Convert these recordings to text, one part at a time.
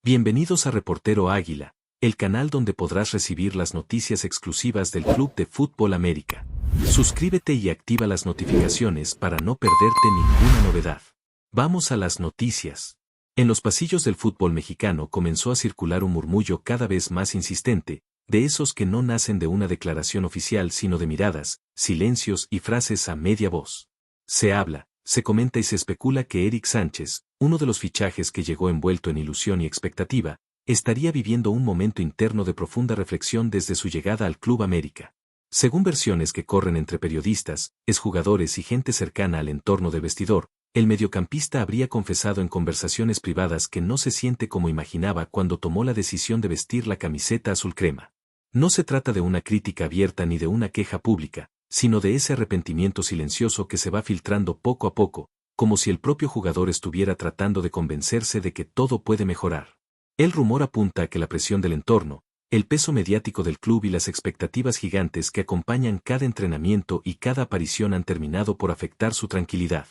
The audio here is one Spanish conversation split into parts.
Bienvenidos a Reportero Águila, el canal donde podrás recibir las noticias exclusivas del Club de Fútbol América. Suscríbete y activa las notificaciones para no perderte ninguna novedad. Vamos a las noticias. En los pasillos del fútbol mexicano comenzó a circular un murmullo cada vez más insistente, de esos que no nacen de una declaración oficial sino de miradas, silencios y frases a media voz. Se habla, se comenta y se especula que Eric Sánchez, uno de los fichajes que llegó envuelto en ilusión y expectativa, estaría viviendo un momento interno de profunda reflexión desde su llegada al Club América. Según versiones que corren entre periodistas, exjugadores y gente cercana al entorno del vestidor, el mediocampista habría confesado en conversaciones privadas que no se siente como imaginaba cuando tomó la decisión de vestir la camiseta azul crema. No se trata de una crítica abierta ni de una queja pública, sino de ese arrepentimiento silencioso que se va filtrando poco a poco, como si el propio jugador estuviera tratando de convencerse de que todo puede mejorar. El rumor apunta a que la presión del entorno, el peso mediático del club y las expectativas gigantes que acompañan cada entrenamiento y cada aparición han terminado por afectar su tranquilidad.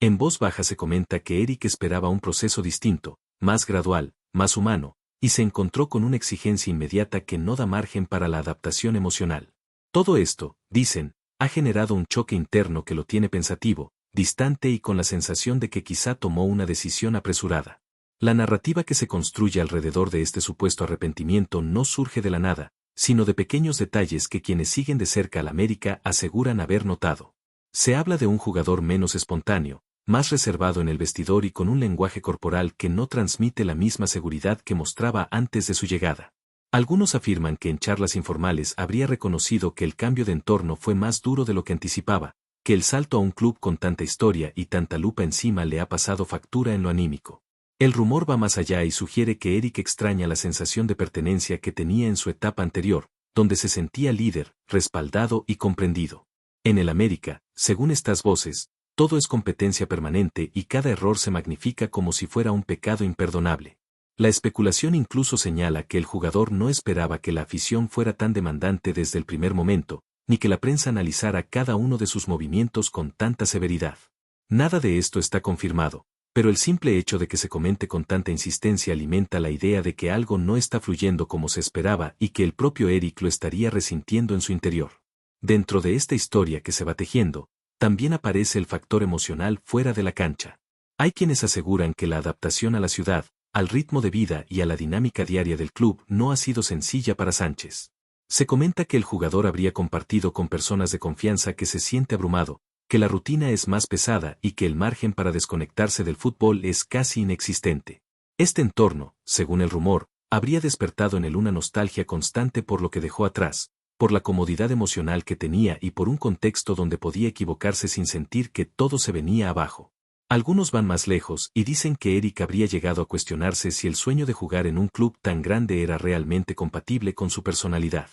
En voz baja se comenta que Eric esperaba un proceso distinto, más gradual, más humano, y se encontró con una exigencia inmediata que no da margen para la adaptación emocional. Todo esto, dicen, ha generado un choque interno que lo tiene pensativo, distante y con la sensación de que quizá tomó una decisión apresurada. La narrativa que se construye alrededor de este supuesto arrepentimiento no surge de la nada, sino de pequeños detalles que quienes siguen de cerca al América aseguran haber notado. Se habla de un jugador menos espontáneo, más reservado en el vestidor y con un lenguaje corporal que no transmite la misma seguridad que mostraba antes de su llegada. Algunos afirman que en charlas informales habría reconocido que el cambio de entorno fue más duro de lo que anticipaba, que el salto a un club con tanta historia y tanta lupa encima le ha pasado factura en lo anímico. El rumor va más allá y sugiere que Eric extraña la sensación de pertenencia que tenía en su etapa anterior, donde se sentía líder, respaldado y comprendido. En el América, según estas voces, todo es competencia permanente y cada error se magnifica como si fuera un pecado imperdonable. La especulación incluso señala que el jugador no esperaba que la afición fuera tan demandante desde el primer momento, ni que la prensa analizara cada uno de sus movimientos con tanta severidad. Nada de esto está confirmado, pero el simple hecho de que se comente con tanta insistencia alimenta la idea de que algo no está fluyendo como se esperaba y que el propio Eric lo estaría resintiendo en su interior. Dentro de esta historia que se va tejiendo, también aparece el factor emocional fuera de la cancha. Hay quienes aseguran que la adaptación a la ciudad, al ritmo de vida y a la dinámica diaria del club no ha sido sencilla para Sánchez. Se comenta que el jugador habría compartido con personas de confianza que se siente abrumado, que la rutina es más pesada y que el margen para desconectarse del fútbol es casi inexistente. Este entorno, según el rumor, habría despertado en él una nostalgia constante por lo que dejó atrás, por la comodidad emocional que tenía y por un contexto donde podía equivocarse sin sentir que todo se venía abajo. Algunos van más lejos y dicen que Eric habría llegado a cuestionarse si el sueño de jugar en un club tan grande era realmente compatible con su personalidad.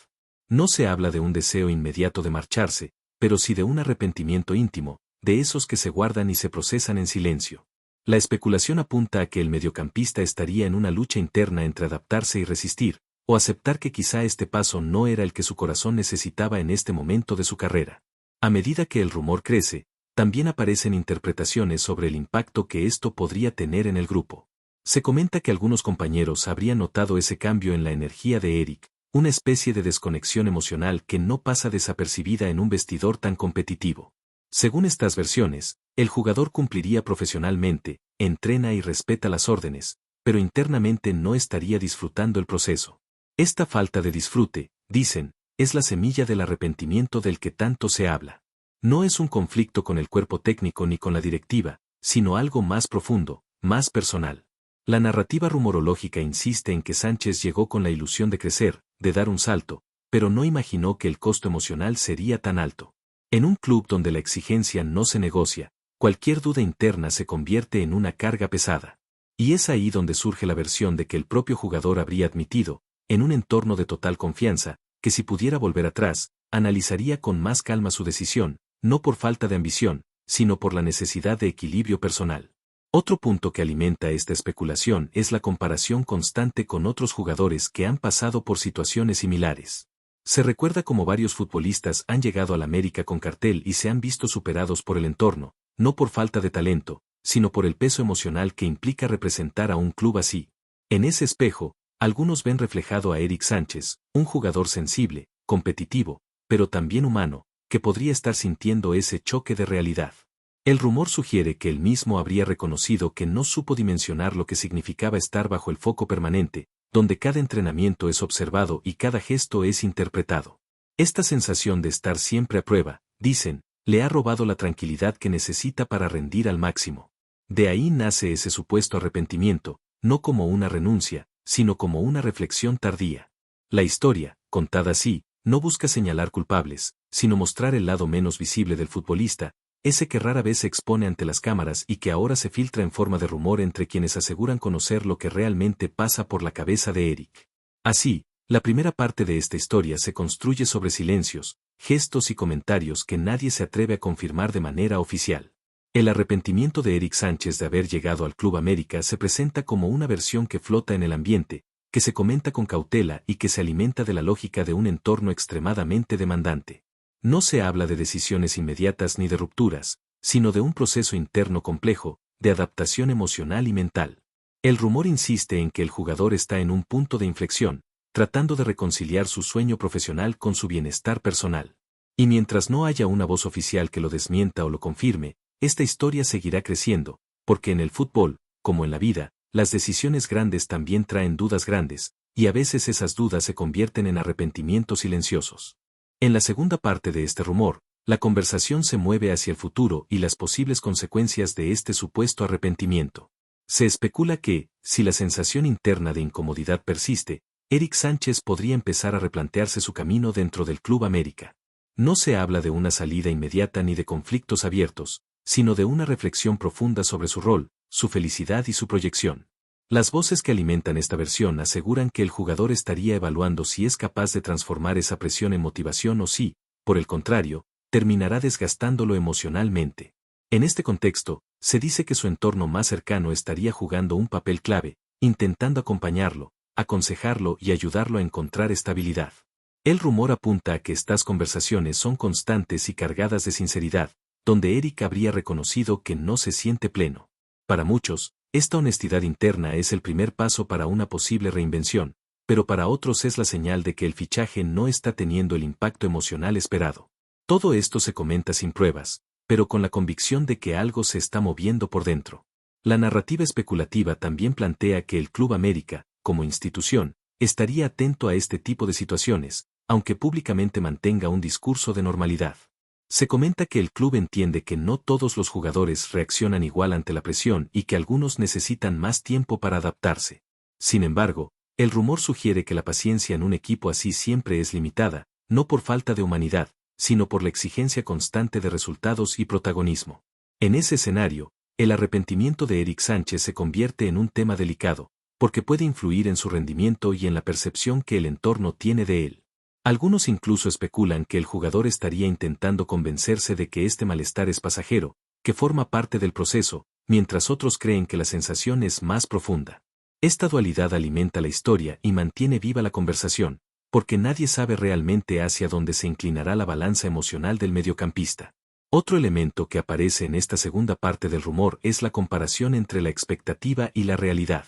No se habla de un deseo inmediato de marcharse, pero sí de un arrepentimiento íntimo, de esos que se guardan y se procesan en silencio. La especulación apunta a que el mediocampista estaría en una lucha interna entre adaptarse y resistir, o aceptar que quizá este paso no era el que su corazón necesitaba en este momento de su carrera. A medida que el rumor crece, también aparecen interpretaciones sobre el impacto que esto podría tener en el grupo. Se comenta que algunos compañeros habrían notado ese cambio en la energía de Eric, una especie de desconexión emocional que no pasa desapercibida en un vestidor tan competitivo. Según estas versiones, el jugador cumpliría profesionalmente, entrena y respeta las órdenes, pero internamente no estaría disfrutando el proceso. Esta falta de disfrute, dicen, es la semilla del arrepentimiento del que tanto se habla. No es un conflicto con el cuerpo técnico ni con la directiva, sino algo más profundo, más personal. La narrativa rumorológica insiste en que Sánchez llegó con la ilusión de crecer, de dar un salto, pero no imaginó que el costo emocional sería tan alto. En un club donde la exigencia no se negocia, cualquier duda interna se convierte en una carga pesada. Y es ahí donde surge la versión de que el propio jugador habría admitido, en un entorno de total confianza, que si pudiera volver atrás, analizaría con más calma su decisión, no por falta de ambición, sino por la necesidad de equilibrio personal. Otro punto que alimenta esta especulación es la comparación constante con otros jugadores que han pasado por situaciones similares. Se recuerda cómo varios futbolistas han llegado al América con cartel y se han visto superados por el entorno, no por falta de talento, sino por el peso emocional que implica representar a un club así. En ese espejo, algunos ven reflejado a Eric Sánchez, un jugador sensible, competitivo, pero también humano, que podría estar sintiendo ese choque de realidad. El rumor sugiere que él mismo habría reconocido que no supo dimensionar lo que significaba estar bajo el foco permanente, donde cada entrenamiento es observado y cada gesto es interpretado. Esta sensación de estar siempre a prueba, dicen, le ha robado la tranquilidad que necesita para rendir al máximo. De ahí nace ese supuesto arrepentimiento, no como una renuncia, sino como una reflexión tardía. La historia, contada así, no busca señalar culpables, sino mostrar el lado menos visible del futbolista, ese que rara vez se expone ante las cámaras y que ahora se filtra en forma de rumor entre quienes aseguran conocer lo que realmente pasa por la cabeza de Eric. Así, la primera parte de esta historia se construye sobre silencios, gestos y comentarios que nadie se atreve a confirmar de manera oficial. El arrepentimiento de Eric Sánchez de haber llegado al Club América se presenta como una versión que flota en el ambiente, que se comenta con cautela y que se alimenta de la lógica de un entorno extremadamente demandante. No se habla de decisiones inmediatas ni de rupturas, sino de un proceso interno complejo, de adaptación emocional y mental. El rumor insiste en que el jugador está en un punto de inflexión, tratando de reconciliar su sueño profesional con su bienestar personal. Y mientras no haya una voz oficial que lo desmienta o lo confirme, esta historia seguirá creciendo, porque en el fútbol, como en la vida, las decisiones grandes también traen dudas grandes, y a veces esas dudas se convierten en arrepentimientos silenciosos. En la segunda parte de este rumor, la conversación se mueve hacia el futuro y las posibles consecuencias de este supuesto arrepentimiento. Se especula que, si la sensación interna de incomodidad persiste, Eric Sánchez podría empezar a replantearse su camino dentro del Club América. No se habla de una salida inmediata ni de conflictos abiertos, sino de una reflexión profunda sobre su rol, su felicidad y su proyección. Las voces que alimentan esta versión aseguran que el jugador estaría evaluando si es capaz de transformar esa presión en motivación o si, por el contrario, terminará desgastándolo emocionalmente. En este contexto, se dice que su entorno más cercano estaría jugando un papel clave, intentando acompañarlo, aconsejarlo y ayudarlo a encontrar estabilidad. El rumor apunta a que estas conversaciones son constantes y cargadas de sinceridad, donde Eric habría reconocido que no se siente pleno. Para muchos, esta honestidad interna es el primer paso para una posible reinvención, pero para otros es la señal de que el fichaje no está teniendo el impacto emocional esperado. Todo esto se comenta sin pruebas, pero con la convicción de que algo se está moviendo por dentro. La narrativa especulativa también plantea que el Club América, como institución, estaría atento a este tipo de situaciones, aunque públicamente mantenga un discurso de normalidad. Se comenta que el club entiende que no todos los jugadores reaccionan igual ante la presión y que algunos necesitan más tiempo para adaptarse. Sin embargo, el rumor sugiere que la paciencia en un equipo así siempre es limitada, no por falta de humanidad, sino por la exigencia constante de resultados y protagonismo. En ese escenario, el arrepentimiento de Eric Sánchez se convierte en un tema delicado, porque puede influir en su rendimiento y en la percepción que el entorno tiene de él. Algunos incluso especulan que el jugador estaría intentando convencerse de que este malestar es pasajero, que forma parte del proceso, mientras otros creen que la sensación es más profunda. Esta dualidad alimenta la historia y mantiene viva la conversación, porque nadie sabe realmente hacia dónde se inclinará la balanza emocional del mediocampista. Otro elemento que aparece en esta segunda parte del rumor es la comparación entre la expectativa y la realidad.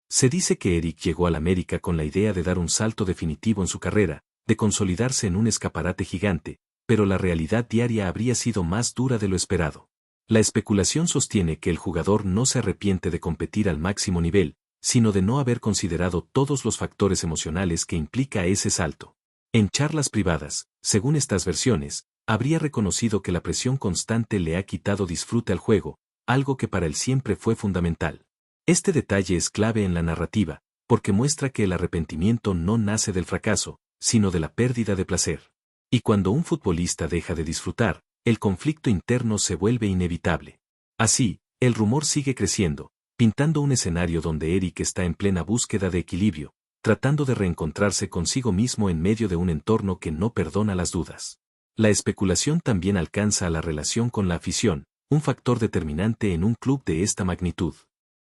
Se dice que Eric llegó al América con la idea de dar un salto definitivo en su carrera, de consolidarse en un escaparate gigante, pero la realidad diaria habría sido más dura de lo esperado. La especulación sostiene que el jugador no se arrepiente de competir al máximo nivel, sino de no haber considerado todos los factores emocionales que implica ese salto. En charlas privadas, según estas versiones, habría reconocido que la presión constante le ha quitado disfrute al juego, algo que para él siempre fue fundamental. Este detalle es clave en la narrativa, porque muestra que el arrepentimiento no nace del fracaso, sino de la pérdida de placer. Y cuando un futbolista deja de disfrutar, el conflicto interno se vuelve inevitable. Así, el rumor sigue creciendo, pintando un escenario donde Eric está en plena búsqueda de equilibrio, tratando de reencontrarse consigo mismo en medio de un entorno que no perdona las dudas. La especulación también alcanza a la relación con la afición, un factor determinante en un club de esta magnitud.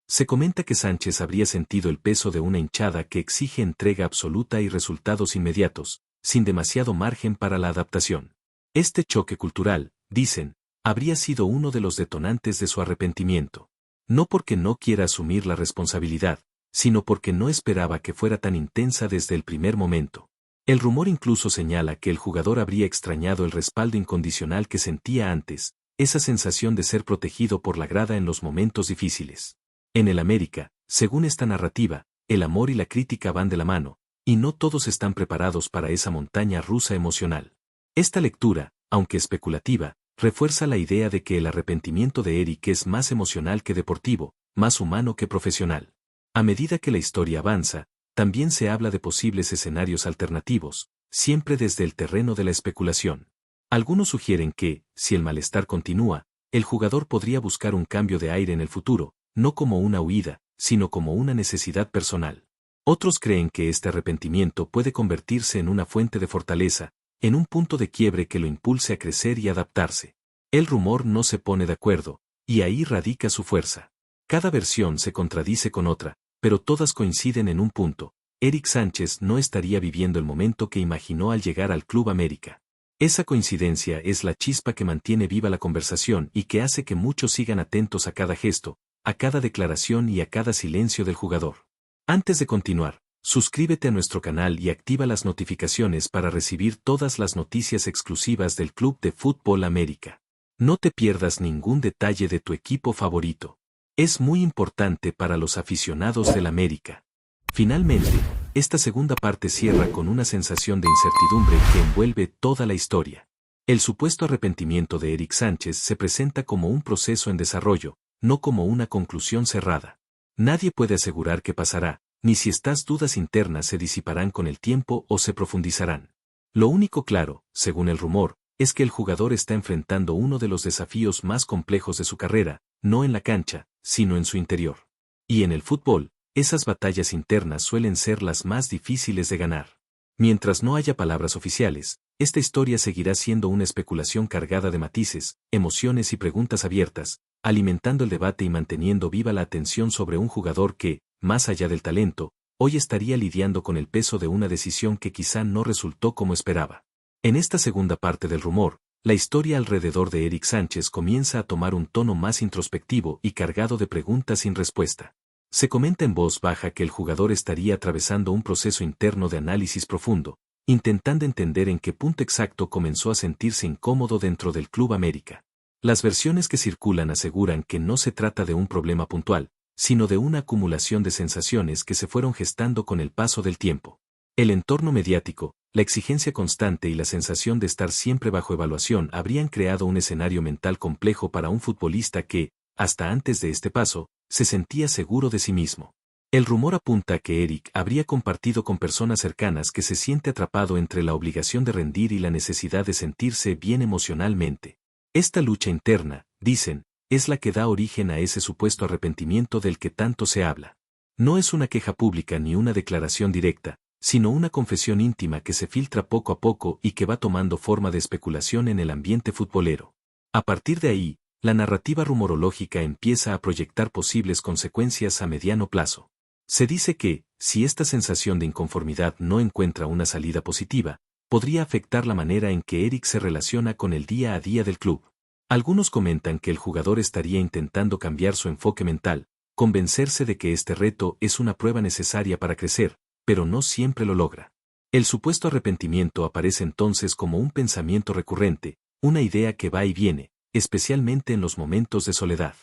Se comenta que Sánchez habría sentido el peso de una hinchada que exige entrega absoluta y resultados inmediatos, sin demasiado margen para la adaptación. Este choque cultural, dicen, habría sido uno de los detonantes de su arrepentimiento. No porque no quiera asumir la responsabilidad, sino porque no esperaba que fuera tan intensa desde el primer momento. El rumor incluso señala que el jugador habría extrañado el respaldo incondicional que sentía antes, esa sensación de ser protegido por la grada en los momentos difíciles. En el América, según esta narrativa, el amor y la crítica van de la mano, y no todos están preparados para esa montaña rusa emocional. Esta lectura, aunque especulativa, refuerza la idea de que el arrepentimiento de Eric es más emocional que deportivo, más humano que profesional. A medida que la historia avanza, también se habla de posibles escenarios alternativos, siempre desde el terreno de la especulación. Algunos sugieren que, si el malestar continúa, el jugador podría buscar un cambio de aire en el futuro, no como una huida, sino como una necesidad personal. Otros creen que este arrepentimiento puede convertirse en una fuente de fortaleza, en un punto de quiebre que lo impulse a crecer y adaptarse. El rumor no se pone de acuerdo, y ahí radica su fuerza. Cada versión se contradice con otra, pero todas coinciden en un punto: Eric Sánchez no estaría viviendo el momento que imaginó al llegar al Club América. Esa coincidencia es la chispa que mantiene viva la conversación y que hace que muchos sigan atentos a cada gesto, a cada declaración y a cada silencio del jugador. Antes de continuar, suscríbete a nuestro canal y activa las notificaciones para recibir todas las noticias exclusivas del Club de Fútbol América. No te pierdas ningún detalle de tu equipo favorito. Es muy importante para los aficionados del América. Finalmente, esta segunda parte cierra con una sensación de incertidumbre que envuelve toda la historia. El supuesto arrepentimiento de Eric Sánchez se presenta como un proceso en desarrollo, no como una conclusión cerrada. Nadie puede asegurar qué pasará, ni si estas dudas internas se disiparán con el tiempo o se profundizarán. Lo único claro, según el rumor, es que el jugador está enfrentando uno de los desafíos más complejos de su carrera, no en la cancha, sino en su interior. Y en el fútbol, esas batallas internas suelen ser las más difíciles de ganar. Mientras no haya palabras oficiales, esta historia seguirá siendo una especulación cargada de matices, emociones y preguntas abiertas, alimentando el debate y manteniendo viva la atención sobre un jugador que, más allá del talento, hoy estaría lidiando con el peso de una decisión que quizá no resultó como esperaba. En esta segunda parte del rumor, la historia alrededor de Eric Sánchez comienza a tomar un tono más introspectivo y cargado de preguntas sin respuesta. Se comenta en voz baja que el jugador estaría atravesando un proceso interno de análisis profundo, intentando entender en qué punto exacto comenzó a sentirse incómodo dentro del Club América. Las versiones que circulan aseguran que no se trata de un problema puntual, sino de una acumulación de sensaciones que se fueron gestando con el paso del tiempo. El entorno mediático, la exigencia constante y la sensación de estar siempre bajo evaluación habrían creado un escenario mental complejo para un futbolista que, hasta antes de este paso, se sentía seguro de sí mismo. El rumor apunta a que Eric habría compartido con personas cercanas que se siente atrapado entre la obligación de rendir y la necesidad de sentirse bien emocionalmente. Esta lucha interna, dicen, es la que da origen a ese supuesto arrepentimiento del que tanto se habla. No es una queja pública ni una declaración directa, sino una confesión íntima que se filtra poco a poco y que va tomando forma de especulación en el ambiente futbolero. A partir de ahí, la narrativa rumorológica empieza a proyectar posibles consecuencias a mediano plazo. Se dice que, si esta sensación de inconformidad no encuentra una salida positiva, podría afectar la manera en que Eric se relaciona con el día a día del club. Algunos comentan que el jugador estaría intentando cambiar su enfoque mental, convencerse de que este reto es una prueba necesaria para crecer, pero no siempre lo logra. El supuesto arrepentimiento aparece entonces como un pensamiento recurrente, una idea que va y viene, especialmente en los momentos de soledad.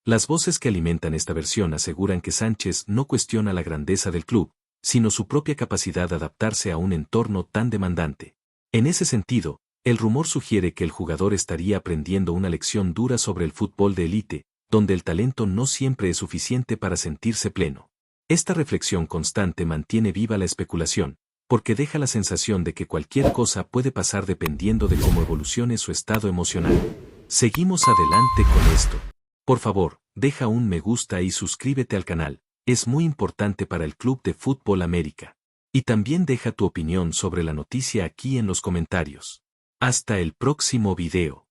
Las voces que alimentan esta versión aseguran que Sánchez no cuestiona la grandeza del club, sino su propia capacidad de adaptarse a un entorno tan demandante. En ese sentido, el rumor sugiere que el jugador estaría aprendiendo una lección dura sobre el fútbol de élite, donde el talento no siempre es suficiente para sentirse pleno. Esta reflexión constante mantiene viva la especulación, porque deja la sensación de que cualquier cosa puede pasar dependiendo de cómo evolucione su estado emocional. Seguimos adelante con esto. Por favor, deja un me gusta y suscríbete al canal, es muy importante para el Club de Fútbol América. Y también deja tu opinión sobre la noticia aquí en los comentarios. Hasta el próximo video.